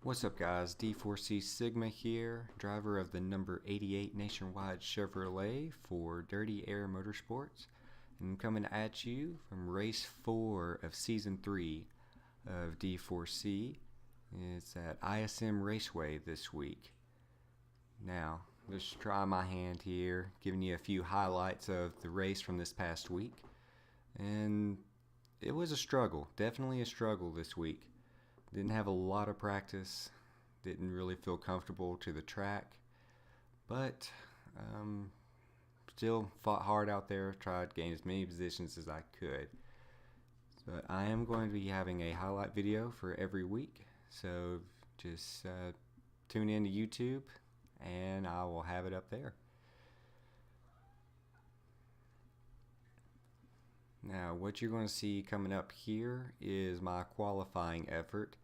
What's up guys, D4C Sigma here, driver of the number 88 Nationwide Chevrolet for Dirty Air Motorsports, and I'm coming at you from race 4 of season 3 of D4C. It's at ISM Raceway this week. Now, let's try my hand here, giving you a few highlights of the race from this past week. And it was a struggle, definitely a struggle this week. Didn't have a lot of practice, didn't really feel comfortable to the track, but still fought hard out there, tried to gain as many positions as I could. But I am going to be having a highlight video for every week, so just tune in to YouTube and I will have it up there. Now, what you're going to see coming up here is my qualifying effort.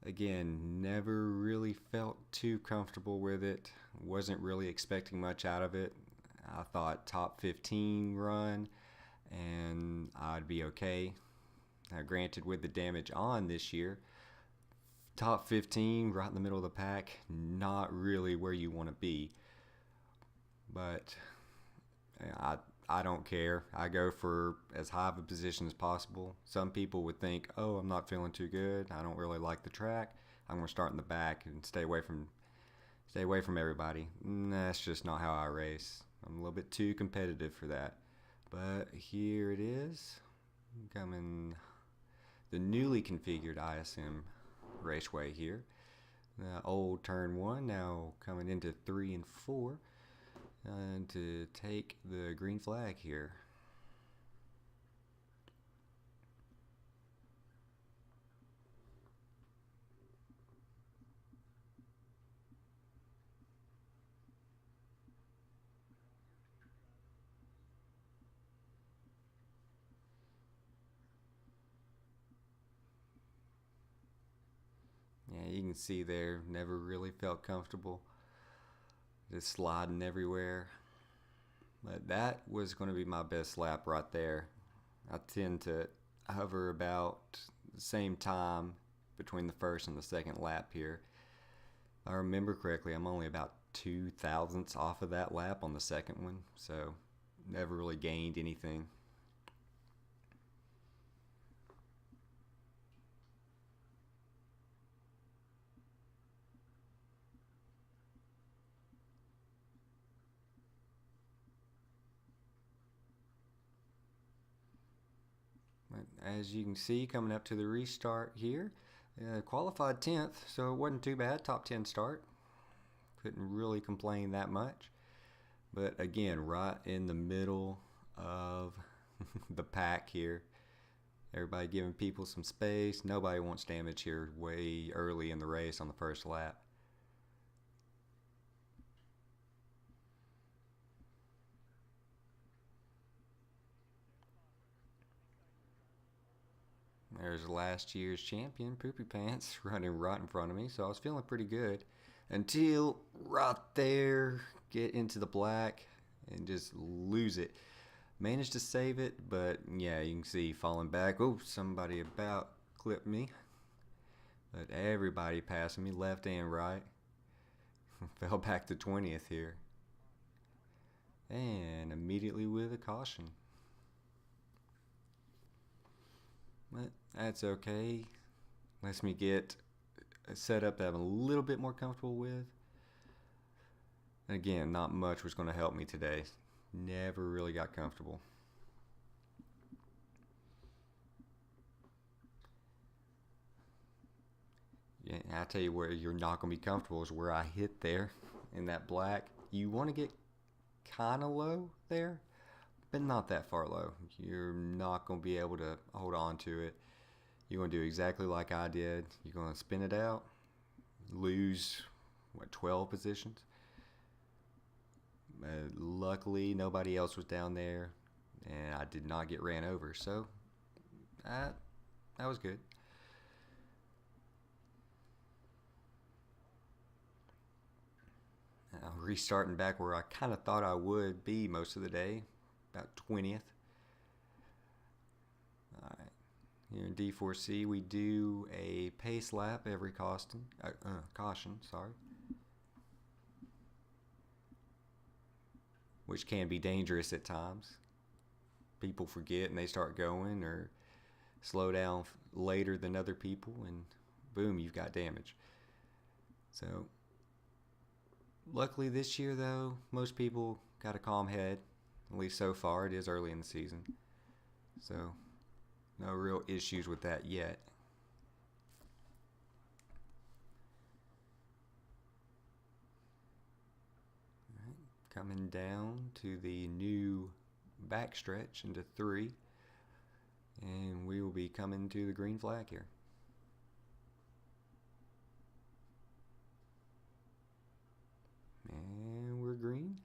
Again, never really felt too comfortable with it. Wasn't really expecting much out of it. I thought top 15 run and I'd be okay. Now, granted, with the damage on this year, top 15 right in the middle of the pack, not really where you want to be. But I don't care. I go for as high of a position as possible. Some people would think, oh, I'm not feeling too good, I don't really like the track, I'm going to start in the back and stay away from everybody. That's just not how I race. I'm a little bit too competitive for that. But here it is, coming the newly configured ISM Raceway here. The old turn 1 now coming into 3 and 4. And to take the green flag here. Yeah, you can see there, never really felt comfortable. Just sliding everywhere. But that was going to be my best lap right there. I tend to hover about the same time between the first and the second lap here. If I remember correctly, I'm only about 2 thousandths off of that lap on the second one, so never really gained anything. As you can see, coming up to the restart here, qualified 10th, so it wasn't too bad. Top 10 start. Couldn't really complain that much. But again, right in the middle of the pack here. Everybody giving people some space. Nobody wants damage here way early in the race on the first lap. There's last year's champion, Poopy Pants, running right in front of me, so I was feeling pretty good until right there, get into the black and just lose it. Managed to save it, but yeah, you can see falling back. Oh, somebody about clipped me, but everybody passing me left and right. Fell back to 20th here, and immediately with a caution. But that's okay. Lets me get a setup that I'm a little bit more comfortable with. And again, not much was going to help me today. Never really got comfortable. Yeah, I tell you where you're not going to be comfortable is where I hit there in that black. You want to get kind of low there, but not that far low. You're not going to be able to hold on to it. You're going to do exactly like I did. You're going to spin it out, lose, 12 positions. Luckily, nobody else was down there, and I did not get ran over, so that was good. Now, restarting back where I kind of thought I would be most of the day, about 20th. Alright, Here in D4C, we do a pace lap every caution, sorry, which can be dangerous at times. People forget and they start going or slow down later than other people, and boom, you've got damage. So luckily this year, though, most people got a calm head, at least so far. It is early in the season, so no real issues with that yet. Right, coming down to the new backstretch into 3, and we will be coming to the green flag here. And we're green.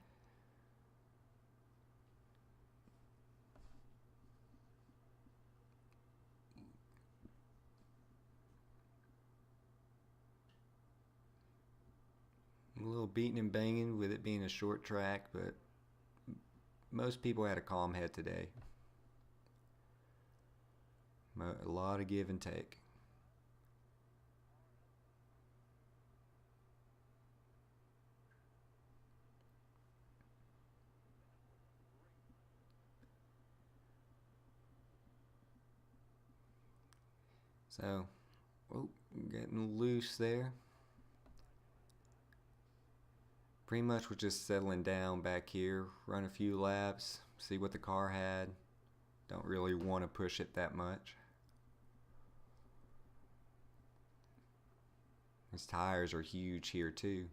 A little beating and banging with it being a short track, but most people had a calm head today. A lot of give and take. So, getting loose there. Pretty much was just settling down back here, run a few laps, see what the car had. Don't really want to push it that much. His tires are huge here too.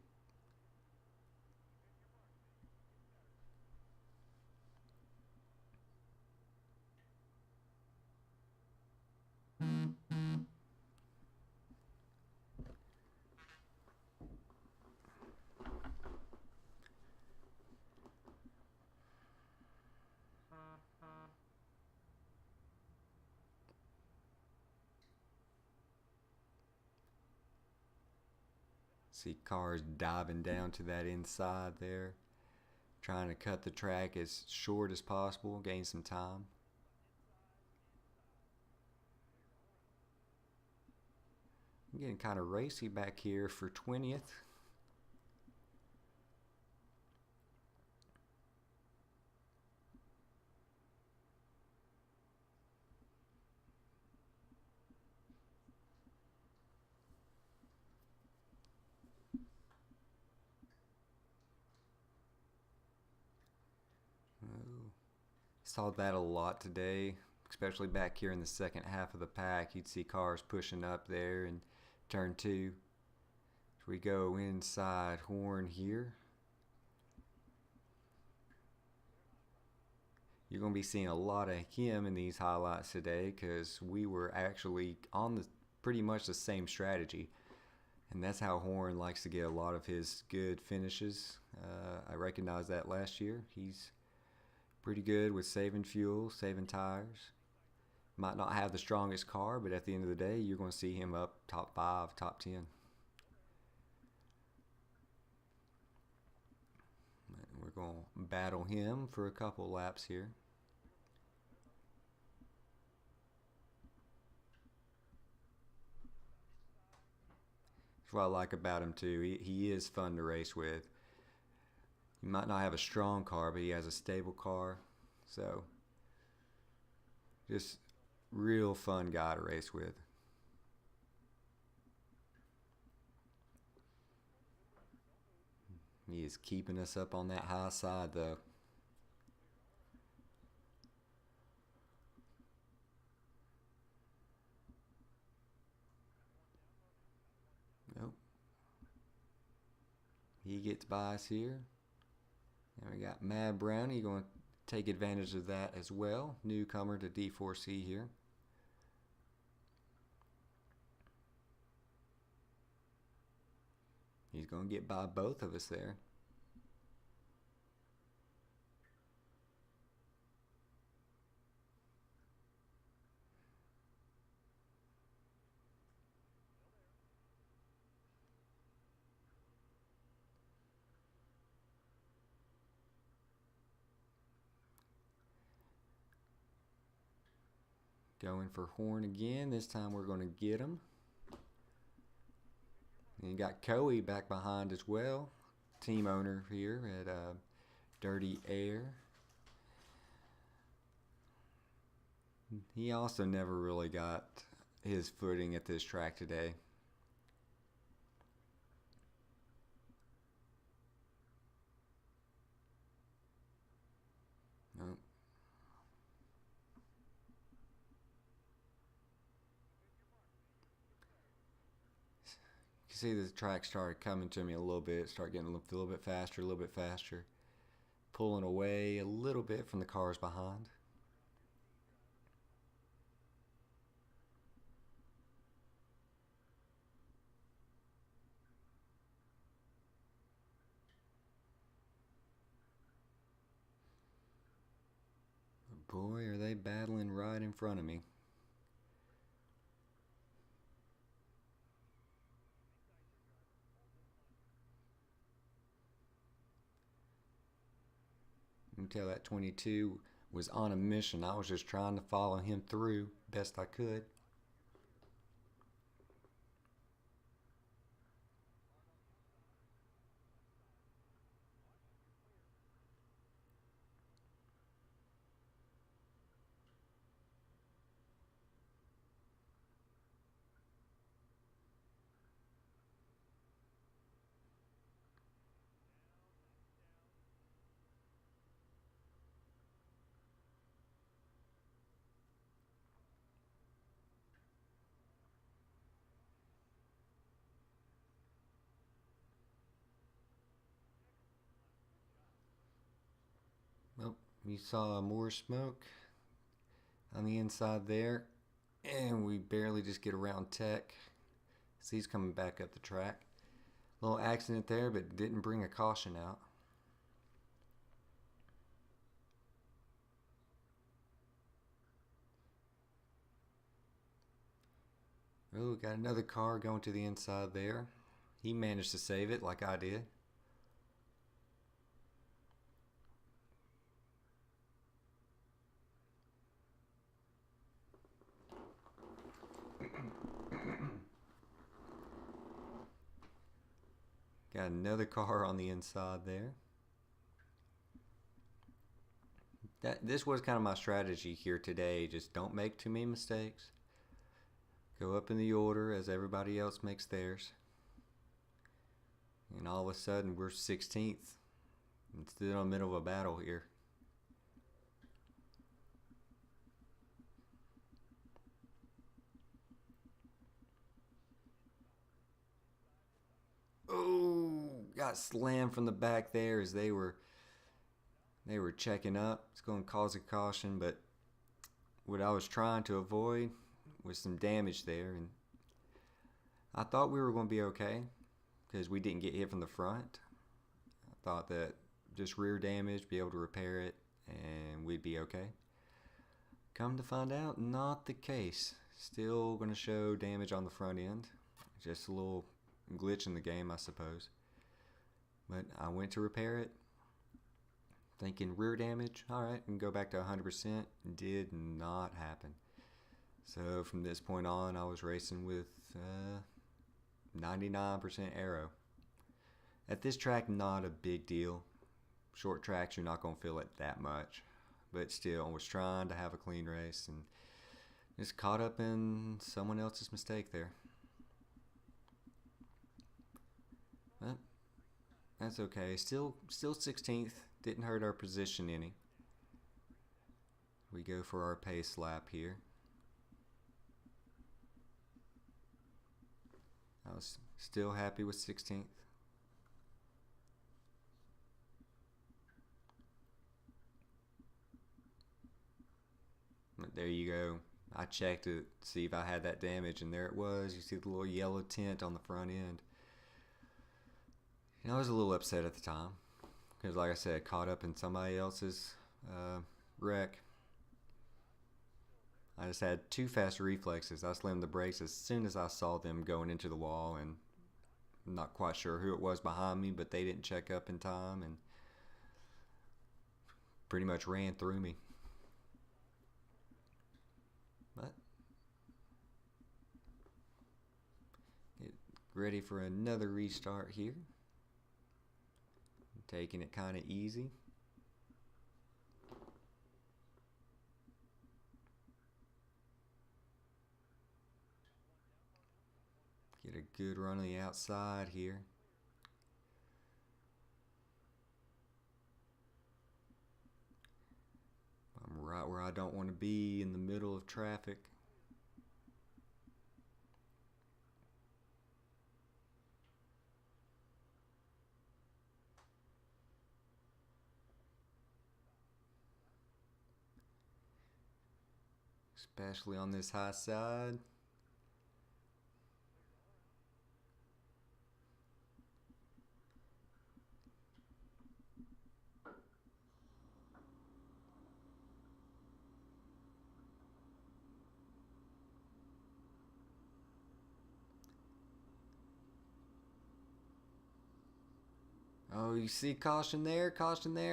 See cars diving down to that inside there, trying to cut the track as short as possible, gain some time. I'm getting kind of racy back here for 20th. Saw that a lot today, especially back here in the second half of the pack. You'd see cars pushing up there in turn 2. As we go inside horn here, you're going to be seeing a lot of him in these highlights today, because we were actually on the pretty much the same strategy, and that's how Horn likes to get a lot of his good finishes. I recognized that last year. He's pretty good with saving fuel, saving tires. Might not have the strongest car, but at the end of the day, you're going to see him up top 5, top 10. We're going to battle him for a couple laps here. That's what I like about him too. He is fun to race with. He might not have a strong car, but he has a stable car. So, just real fun guy to race with. He is keeping us up on that high side though. Nope. He gets by us here. And we got Mad Brownie going to take advantage of that as well. Newcomer to D4C here. He's going to get by both of us there. Going for horn again. This time we're going to get him. And you got Coey back behind as well. Team owner here at Dirty Air. He also never really got his footing at this track today. Nope. You can see the track started coming to me a little bit, start getting a little bit faster, a little bit faster. Pulling away a little bit from the cars behind. Boy, are they battling right in front of me. You can tell that 22 was on a mission. I was just trying to follow him through best I could. Well, you saw more smoke on the inside there, and we barely just get around Tech. So he's coming back up the track. Little accident there, but didn't bring a caution out. Oh, got another car going to the inside there. He managed to save it like I did. Got another car on the inside there. This was kind of my strategy here today. Just don't make too many mistakes. Go up in the order as everybody else makes theirs. And all of a sudden we're 16th. It's still in the middle of a battle here. Oh, got slammed from the back there as they were checking up. It's going to cause a caution, but what I was trying to avoid was some damage there, and I thought we were going to be okay because we didn't get hit from the front. I thought that just rear damage, be able to repair it, and we'd be okay. Come to find out, not the case. Still going to show damage on the front end. Just a little glitch in the game, I suppose. But I went to repair it, thinking rear damage, alright, and go back to 100%. Did not happen. So from this point on, I was racing with 99% aero. At this track, not a big deal. Short tracks, you're not going to feel it that much. But still, I was trying to have a clean race and just caught up in someone else's mistake there. But that's okay. Still 16th. Didn't hurt our position any. We go for our pace lap here. I was still happy with 16th. But there you go. I checked to see if I had that damage, and there it was. You see the little yellow tint on the front end. I was a little upset at the time because, like I said, caught up in somebody else's wreck. I just had too fast reflexes. I slammed the brakes as soon as I saw them going into the wall, and I'm not quite sure who it was behind me, but they didn't check up in time and pretty much ran through me. But Ready for another restart here. Taking it kind of easy. Get a good run on the outside here. I'm right where I don't want to be, in the middle of traffic. Especially on this high side. Oh, you see caution there,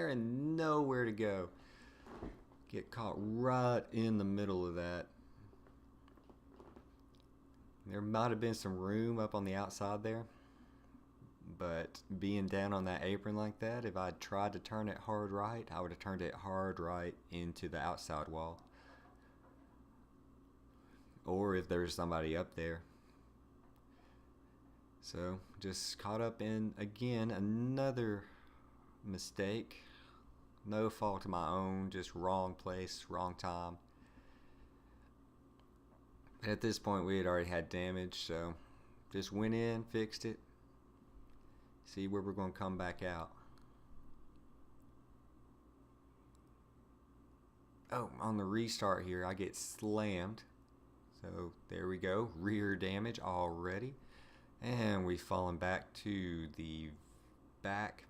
and nowhere to go. Get caught right in the middle of that. There might have been some room up on the outside there, but being down on that apron like that, if I'd tried to turn it hard right, I would have turned it hard right into the outside wall. Or if there's somebody up there. So just caught up in, again, another mistake. No fault of my own, just wrong place, wrong time. At this point we had already had damage, so just went in, fixed it, see where we're going to come back out. Oh, on the restart here I get slammed, so there we go, rear damage already. And we've fallen back to the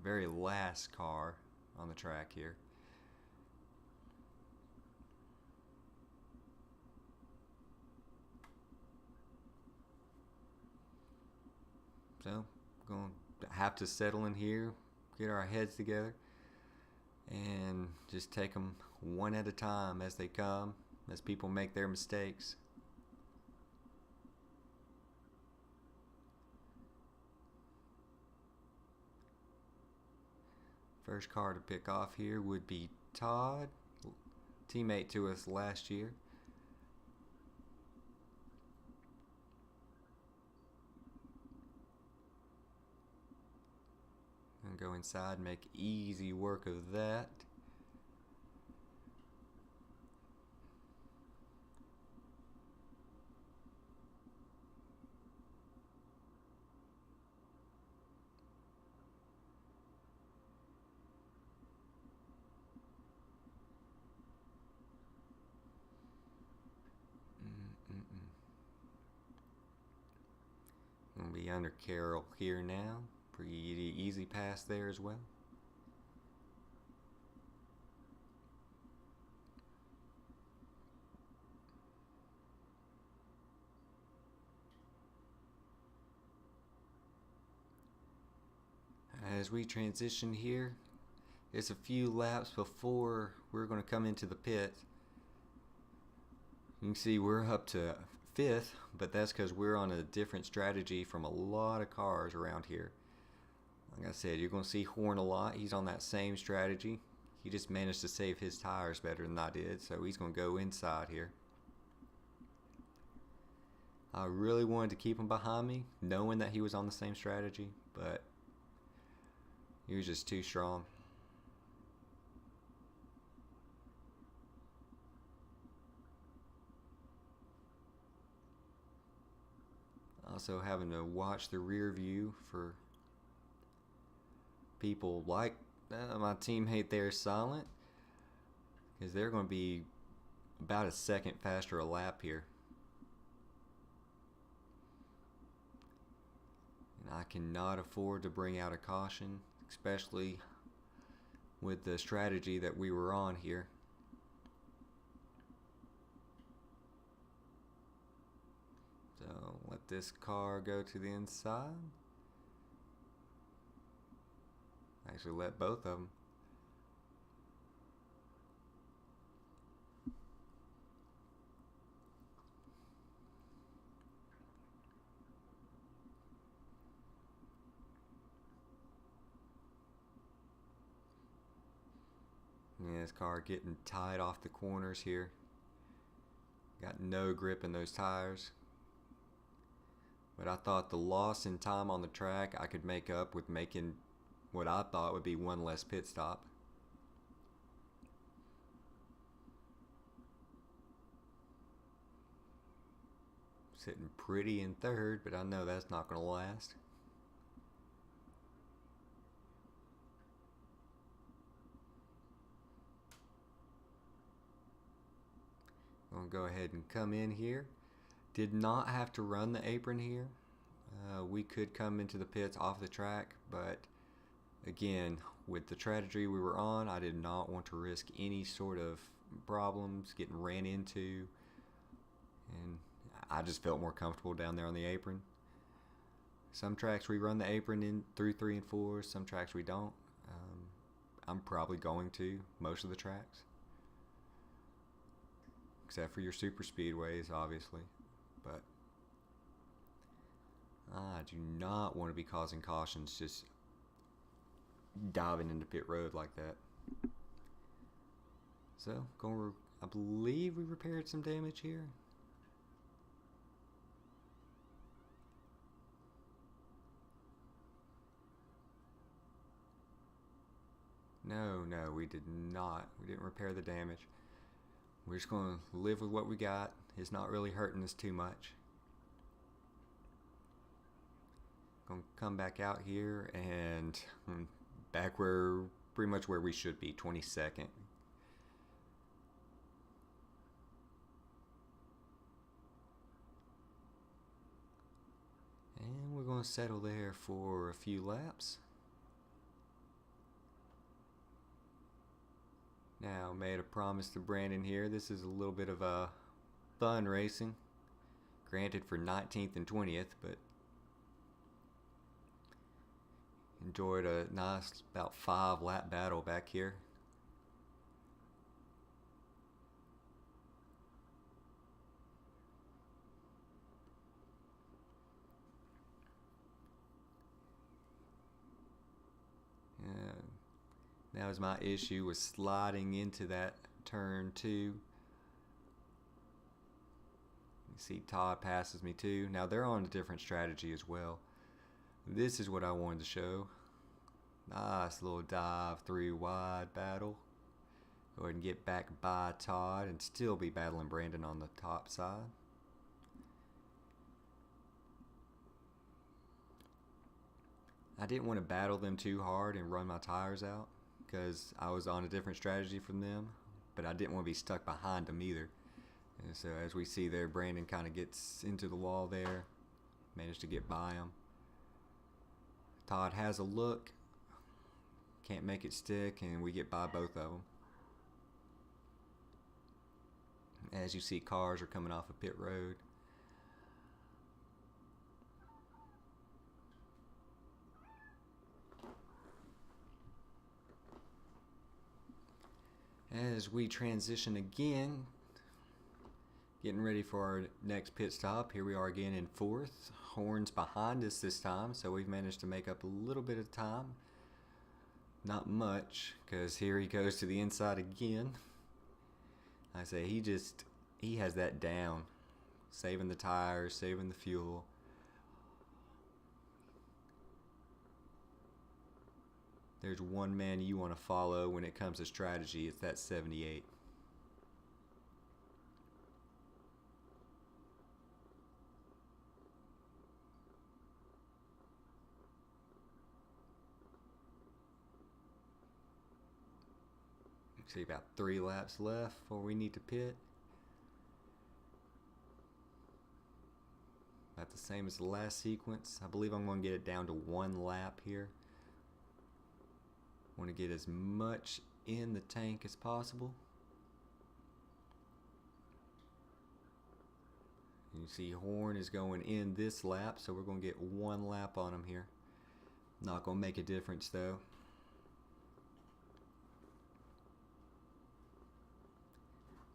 very last car on the track here. So, we're going to have to settle in here, get our heads together, and just take them one at a time as they come, as people make their mistakes. First car to pick off here would be Todd, teammate to us last year. And go inside and make easy work of that. Gonna be under Carroll here now. Pretty easy pass there as well. As we transition here, it's a few laps before we're going to come into the pit. You can see we're up to 5th, but that's because we're on a different strategy from a lot of cars around here. Like I said, you're going to see Horn a lot. He's on that same strategy. He just managed to save his tires better than I did, so he's going to go inside here. I really wanted to keep him behind me, knowing that he was on the same strategy, but he was just too strong. Also having to watch the rear view for people like my teammate there, Silent, because they're going to be about a second faster a lap here. And I cannot afford to bring out a caution, especially with the strategy that we were on here. So let this car go to the inside. Actually let both of them. this car getting tied off the corners here. Got no grip in those tires. But I thought the loss in time on the track I could make up with making what I thought would be one less pit stop. Sitting pretty in third, but I know that's not going to last. I'm going to go ahead and come in here. Did not have to run the apron here. We could come into the pits off the track, but again, with the trajectory we were on, I did not want to risk any sort of problems, getting ran into, and I just felt more comfortable down there on the apron. Some tracks we run the apron in through 3 and 4, some tracks we don't. I'm probably going to most of the tracks, except for your super speedways, obviously. But I do not want to be causing cautions just diving into pit road like that. So, I believe we repaired some damage here. No, we did not. We didn't repair the damage. We're just going to live with what we got. It's not really hurting us too much. Going to come back out here and back pretty much where we should be, 22nd. And we're going to settle there for a few laps. Now, made a promise to Brandon here. This is a little bit of a fun racing. Granted for 19th and 20th, but enjoyed a nice about 5-lap battle back here. That was my issue, was sliding into that turn 2. You see Todd passes me too. Now they're on a different strategy as well. This is what I wanted to show. Nice little dive 3 wide battle. Go ahead and get back by Todd and still be battling Brandon on the top side. I didn't want to battle them too hard and run my tires out, because I was on a different strategy from them, but I didn't want to be stuck behind them either. And so as we see there, Brandon kind of gets into the wall there, managed to get by him. Todd has a look, can't make it stick, and we get by both of them. As you see, cars are coming off of pit road. As we transition again, getting ready for our next pit stop. Here we are again in 4th. Horns behind us this time, so we've managed to make up a little bit of time. Not much, because here he goes to the inside again. I say he has that down. Saving the tires, saving the fuel. There's one man you want to follow when it comes to strategy. It's that 78. See about 3 laps left before we need to pit. About the same as the last sequence. I believe I'm going to get it down to 1 lap here. Want to get as much in the tank as possible. You see Horn is going in this lap, so we're going to get 1 lap on him here. Not going to make a difference though.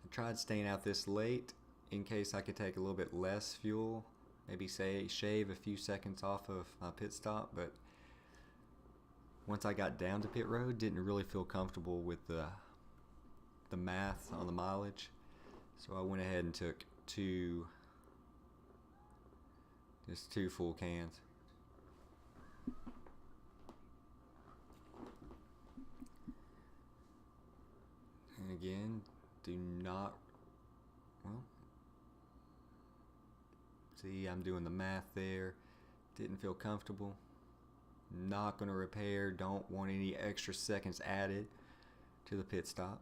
I tried staying out this late in case I could take a little bit less fuel. Maybe shave a few seconds off of my pit stop, but once I got down to pit road, didn't really feel comfortable with the the math on the mileage, so I went ahead and took just two full cans. And again, do not, well, see, I'm doing the math there. Didn't feel comfortable. Not going to repair. Don't want any extra seconds added to the pit stop.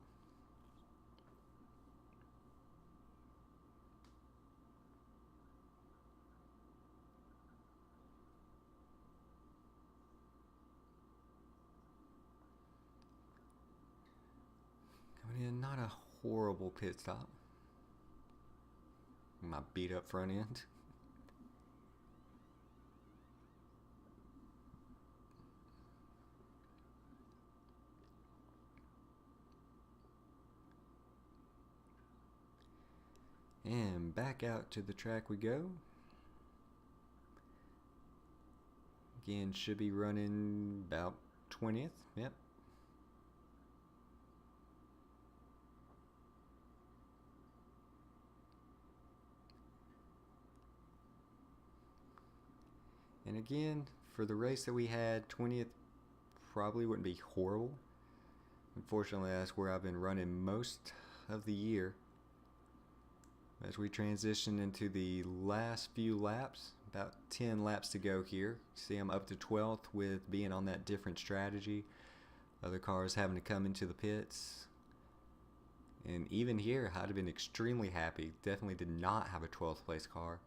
Coming in, not a horrible pit stop. My beat up front end. And back out to the track we go. Again, should be running about 20th. Yep. And again, for the race that we had, 20th probably wouldn't be horrible. Unfortunately, that's where I've been running most of the year. As we transition into the last few laps, about 10 laps to go here. See, I'm up to 12th with being on that different strategy. Other cars having to come into the pits. And even here, I'd have been extremely happy. Definitely did not have a 12th place car.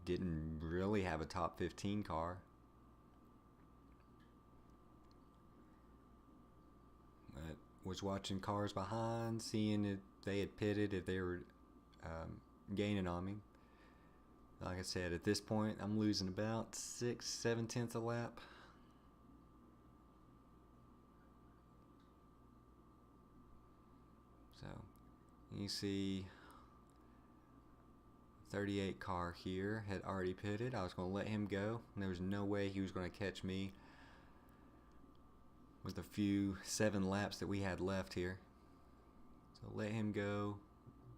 Didn't really have a top 15 car. But was watching cars behind, seeing if they had pitted, if they were gaining on me. Like I said, at this point, I'm losing about 6-7 tenths a lap. So, you see 38 car here had already pitted. I was going to let him go, and there was no way he was going to catch me with the few 7 laps that we had left here. So let him go,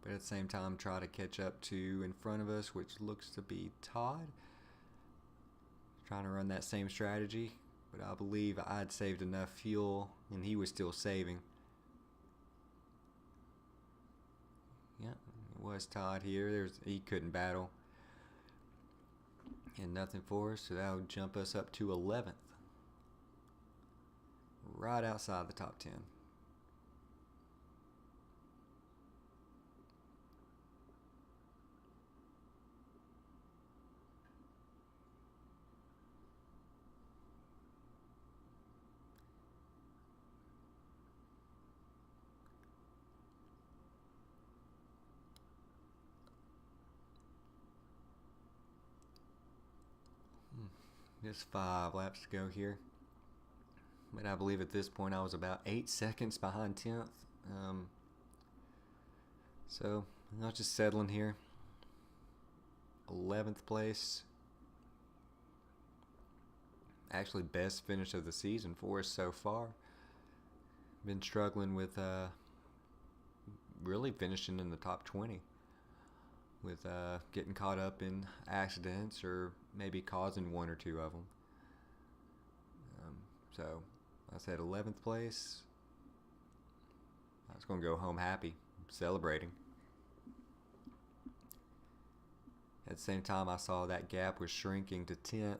but at the same time try to catch up to in front of us, which looks to be Todd. Trying to run that same strategy, but I believe I'd saved enough fuel and he was still saving. Yeah, it was Todd here. He couldn't battle. And nothing for us, so that would jump us up to 11th. Right outside the top 10. Just 5 laps to go here. But I believe at this point I was about 8 seconds behind 10th. So I was just settling here. 11th place. Actually, best finish of the season for us so far. Been struggling with really finishing in the top 20. With getting caught up in accidents or maybe causing 1 or 2 of them. So I said 11th place. I was going to go home happy, celebrating. At the same time, I saw that gap was shrinking to 10th.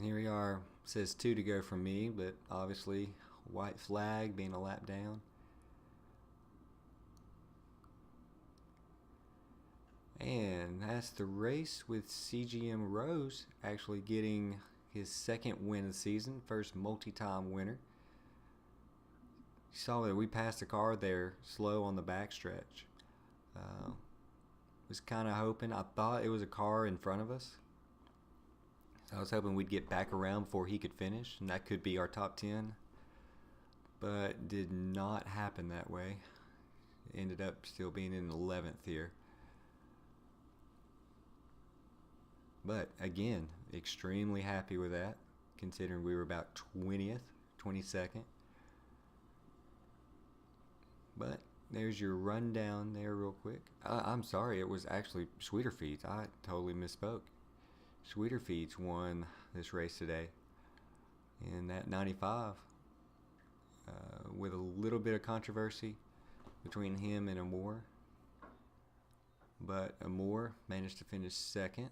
Here we are. It says 2 to go from me, but obviously white flag being a lap down. And that's the race with CGM Rose actually getting his second win of the season, first multi-time winner. You saw that we passed a car there slow on the backstretch. Was kind of hoping, I thought it was a car in front of us. So I was hoping we'd get back around before he could finish, and that could be our top 10. But did not happen that way. Ended up still being in 11th here. But again, extremely happy with that, considering we were about 20th, 22nd. But there's your rundown there real quick. I'm sorry, it was actually Sweeterfeeds. I totally misspoke. Sweeterfeeds won this race today in that 95 with a little bit of controversy between him and Amore. But Amore managed to finish second.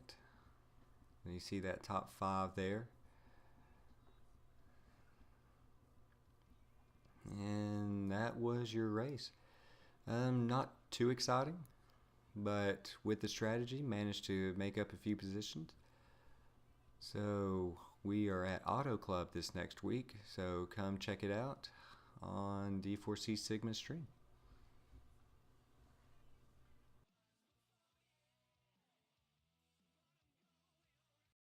And you see that top 5 there. And that was your race. Not too exciting, but with the strategy, managed to make up a few positions. So we are at Auto Club this next week, so come check it out on D4C Sigma stream.